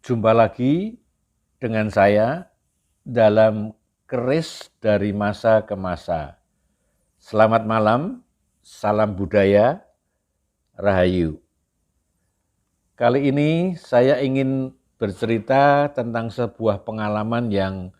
Jumpa lagi dengan saya dalam keris dari masa ke masa. Selamat malam, salam budaya, rahayu. Kali ini saya ingin bercerita tentang sebuah pengalaman yang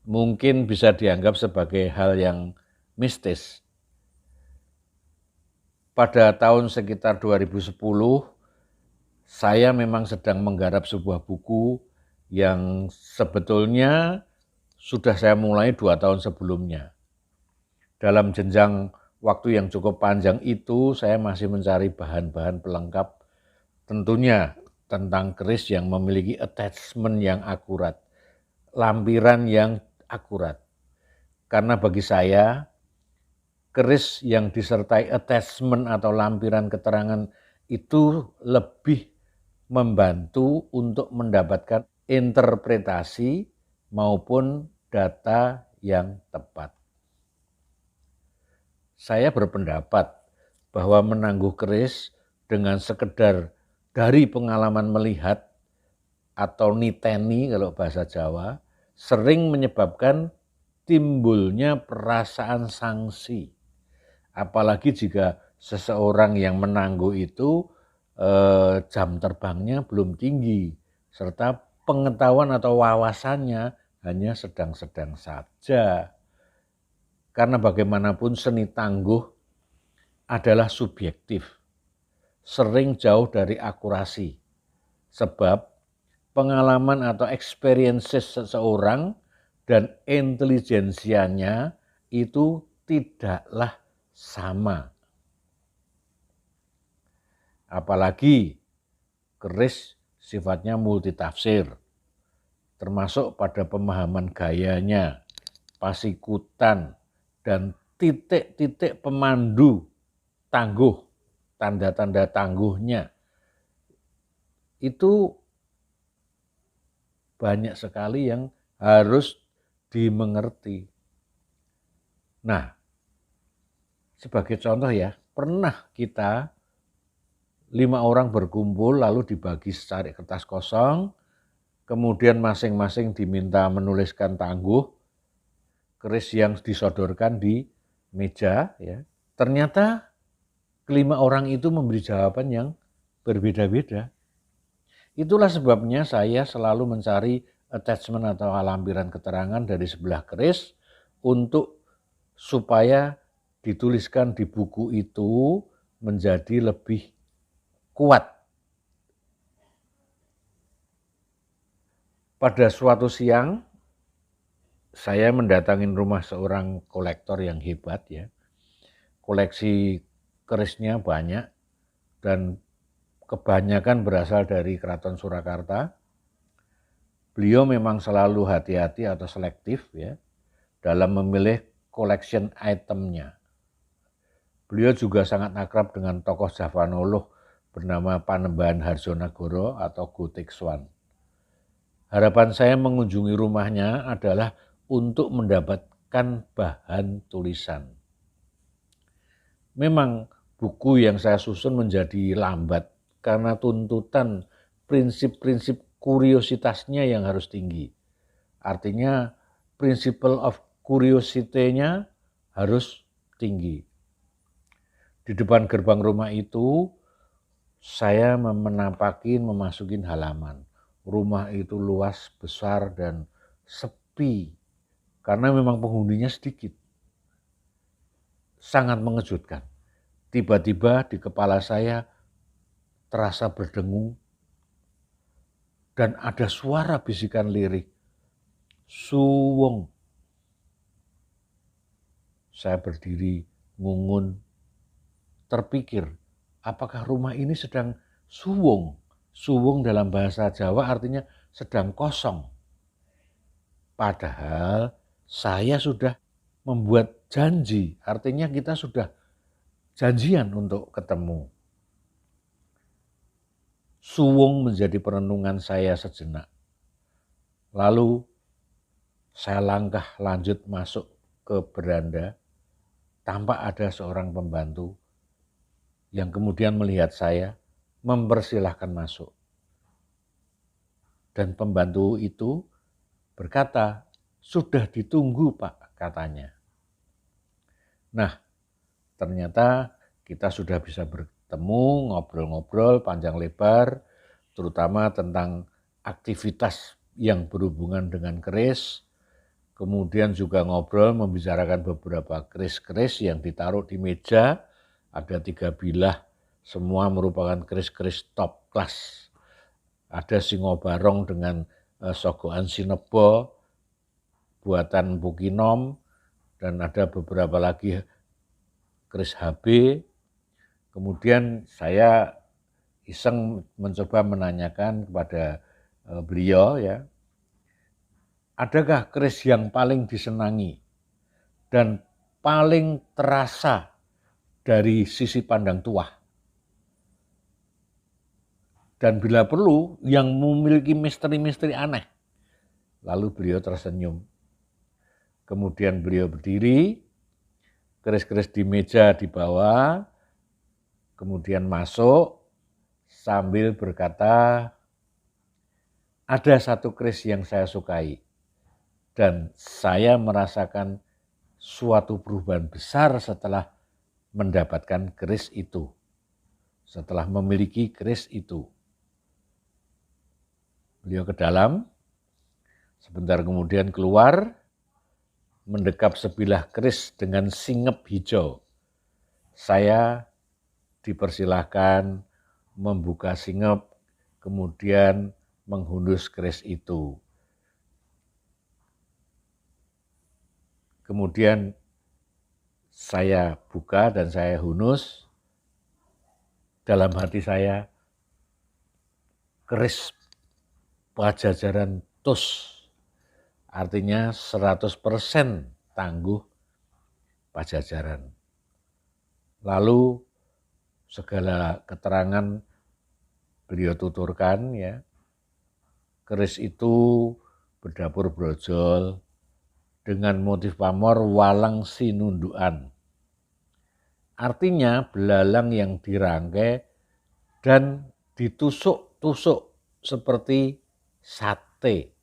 mungkin bisa dianggap sebagai hal yang mistis. Pada tahun sekitar 2010, saya memang sedang menggarap sebuah buku yang sebetulnya sudah saya mulai 2 tahun sebelumnya. Dalam jenjang waktu yang cukup panjang itu, saya masih mencari bahan-bahan pelengkap, tentunya tentang keris yang memiliki attachment yang akurat, lampiran yang akurat. Karena bagi saya, keris yang disertai attachment atau lampiran keterangan itu lebih membantu untuk mendapatkan interpretasi maupun data yang tepat. Saya berpendapat bahwa menangguh keris dengan sekedar dari pengalaman melihat atau niteni kalau bahasa Jawa sering menyebabkan timbulnya perasaan sangsi. Apalagi jika seseorang yang menangguh itu jam terbangnya belum tinggi serta pengetahuan atau wawasannya hanya sedang-sedang saja. Karena bagaimanapun seni tangguh adalah subjektif, sering jauh dari akurasi. Sebab pengalaman atau experiences seseorang dan intelijensianya itu tidaklah sama. Apalagi keris sifatnya multitafsir, termasuk pada pemahaman gayanya, pasikutan, dan titik-titik pemandu tangguh, tanda-tanda tangguhnya. Itu banyak sekali yang harus dimengerti. Nah, sebagai contoh ya, pernah kita 5 orang berkumpul lalu dibagi secari kertas kosong, kemudian masing-masing diminta menuliskan tangguh, keris yang disodorkan di meja, ya. Ternyata kelima orang itu memberi jawaban yang berbeda-beda. Itulah sebabnya saya selalu mencari attachment atau lampiran keterangan dari sebelah keris untuk supaya dituliskan di buku itu menjadi lebih kuat. Pada suatu siang, saya mendatangi rumah seorang kolektor yang hebat ya. Koleksi kerisnya banyak dan kebanyakan berasal dari Keraton Surakarta. Beliau memang selalu hati-hati atau selektif ya dalam memilih collection itemnya. Beliau juga sangat akrab dengan tokoh Javanoloh bernama Panembahan Harjonagoro atau Gotik Swan. Harapan saya mengunjungi rumahnya adalah untuk mendapatkan bahan tulisan. Memang buku yang saya susun menjadi lambat karena tuntutan prinsip-prinsip kuriositasnya yang harus tinggi. Artinya principle of curiosity-nya harus tinggi. Di depan gerbang rumah itu saya memasukin halaman. Rumah itu luas, besar, dan sepi karena memang penghuninya sedikit. Sangat mengejutkan. Tiba-tiba di kepala saya terasa berdengung dan ada suara bisikan lirik. Suwung. Saya berdiri ngungun, terpikir, apakah rumah ini sedang suwung? Suwung dalam bahasa Jawa artinya sedang kosong. Padahal saya sudah membuat janji, artinya kita sudah janjian untuk ketemu. Suwung menjadi perenungan saya sejenak. Lalu saya langkah lanjut masuk ke beranda, tampak ada seorang pembantu yang kemudian melihat saya, mempersilahkan masuk. Dan pembantu itu berkata, "Sudah ditunggu Pak," katanya. Nah, ternyata kita sudah bisa bertemu, ngobrol-ngobrol panjang lebar, terutama tentang aktivitas yang berhubungan dengan keris. Kemudian juga ngobrol membicarakan beberapa keris-keris yang ditaruh di meja. Ada 3 bilah, semua merupakan keris-keris top class. Ada Singobarong dengan sogokan Sinebo, buatan Bukinom, dan ada beberapa lagi keris HB. Kemudian saya iseng mencoba menanyakan kepada beliau ya, adakah keris yang paling disenangi dan paling terasa dari sisi pandang tuah? Dan bila perlu yang memiliki misteri-misteri aneh. Lalu beliau tersenyum. Kemudian beliau berdiri, keris-keris di meja dibawa, kemudian masuk sambil berkata, ada satu keris yang saya sukai dan saya merasakan suatu perubahan besar setelah mendapatkan keris itu, setelah memiliki keris itu. Beliau ke dalam, sebentar kemudian keluar, mendekap sebilah keris dengan singep hijau. Saya dipersilahkan membuka singep, kemudian menghunus keris itu. Kemudian saya buka dan saya hunus, dalam hati saya, keris Pajajaran TUS, artinya 100% tangguh Pajajaran. Lalu segala keterangan beliau tuturkan ya, keris itu berdapur brojol dengan motif pamor walang sinundukan. Artinya belalang yang dirangkai dan ditusuk-tusuk seperti sate.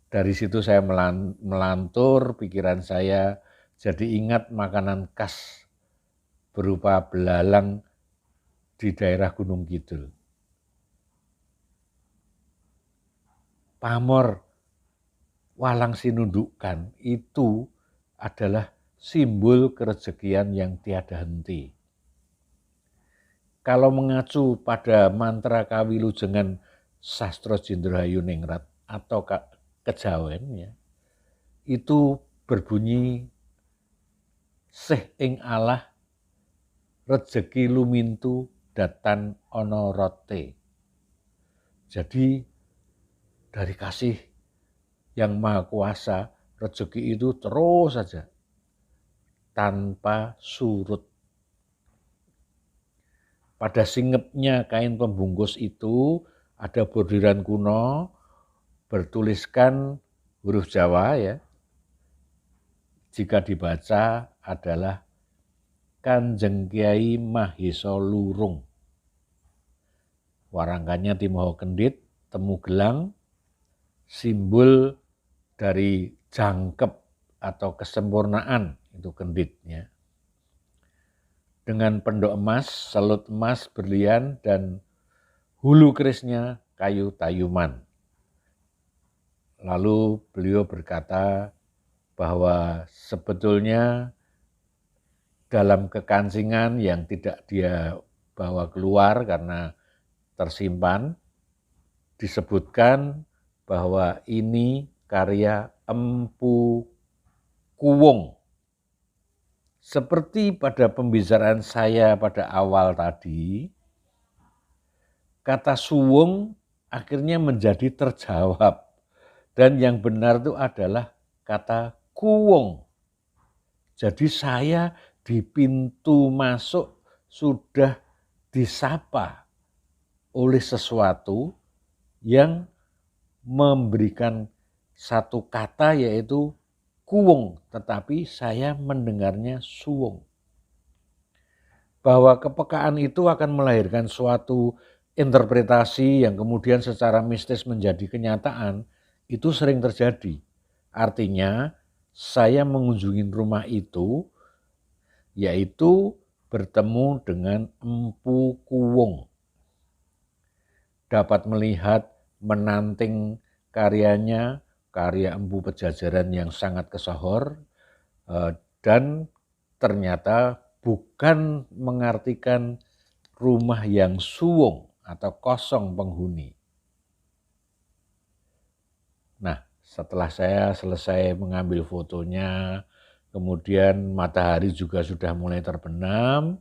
Dari situ saya melantur, pikiran saya jadi ingat makanan khas berupa belalang di daerah Gunung Kidul. Pamor walang sinundukan itu adalah simbol kerezekian yang tiada henti. Kalau mengacu pada mantra kawilujengan Sastro Jendrahayu Ningrat atau kejawen ya, itu berbunyi seh ing Allah rejeki lumintu datan ono rote. Jadi dari kasih yang maha kuasa, rejeki itu terus saja tanpa surut. Pada singepnya kain pembungkus itu ada bordiran kuno bertuliskan huruf Jawa ya. Jika dibaca adalah Kanjeng Kiai Mahesa Lurung. Warangkannya Timoho Kendit, temu gelang, simbol dari jangkep atau kesempurnaan itu kenditnya. Dengan pendok emas, selut emas, berlian, dan hulu kerisnya kayu tayuman. Lalu beliau berkata bahwa sebetulnya dalam kekancingan yang tidak dia bawa keluar karena tersimpan, disebutkan bahwa ini karya Empu Kuwung. Seperti pada pembicaraan saya pada awal tadi, kata suwung akhirnya menjadi terjawab. Dan yang benar itu adalah kata kuwung. Jadi saya di pintu masuk sudah disapa oleh sesuatu yang memberikan satu kata yaitu kuwung, tetapi saya mendengarnya suwung. Bahwa kepekaan itu akan melahirkan suatu interpretasi yang kemudian secara mistis menjadi kenyataan, itu sering terjadi. Artinya, saya mengunjungi rumah itu, yaitu bertemu dengan Empu Kuwung. Dapat melihat, menanting karyanya, karya Empu Pejajaran yang sangat kesohor, dan ternyata bukan mengartikan rumah yang suwung atau kosong penghuni. Nah, setelah saya selesai mengambil fotonya, kemudian matahari juga sudah mulai terbenam,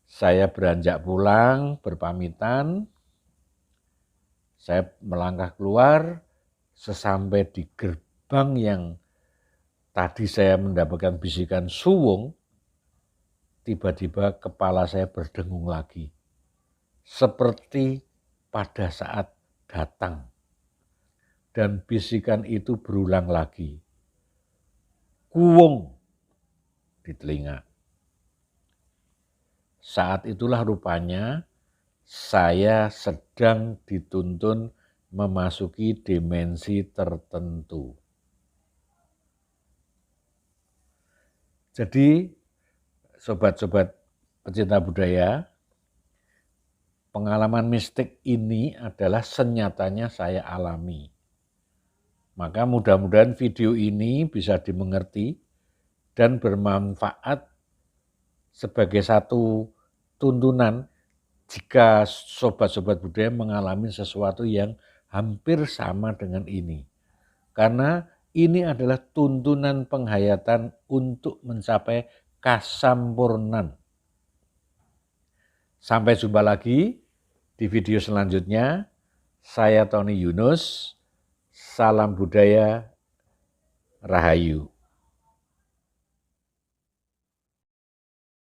saya beranjak pulang, berpamitan, saya melangkah keluar, sesampai di gerbang yang tadi saya mendapatkan bisikan suwung, tiba-tiba kepala saya berdengung lagi. Seperti pada saat datang. Dan bisikan itu berulang lagi. Kuwung di telinga. Saat itulah rupanya saya sedang dituntun memasuki dimensi tertentu. Jadi, sobat-sobat pecinta budaya, pengalaman mistik ini adalah senyatanya saya alami. Maka mudah-mudahan video ini bisa dimengerti dan bermanfaat sebagai satu tuntunan jika sobat-sobat budaya mengalami sesuatu yang hampir sama dengan ini. Karena ini adalah tuntunan penghayatan untuk mencapai kasampurnan. Sampai jumpa lagi di video selanjutnya. Saya Tony Yunus. Salam budaya, Rahayu.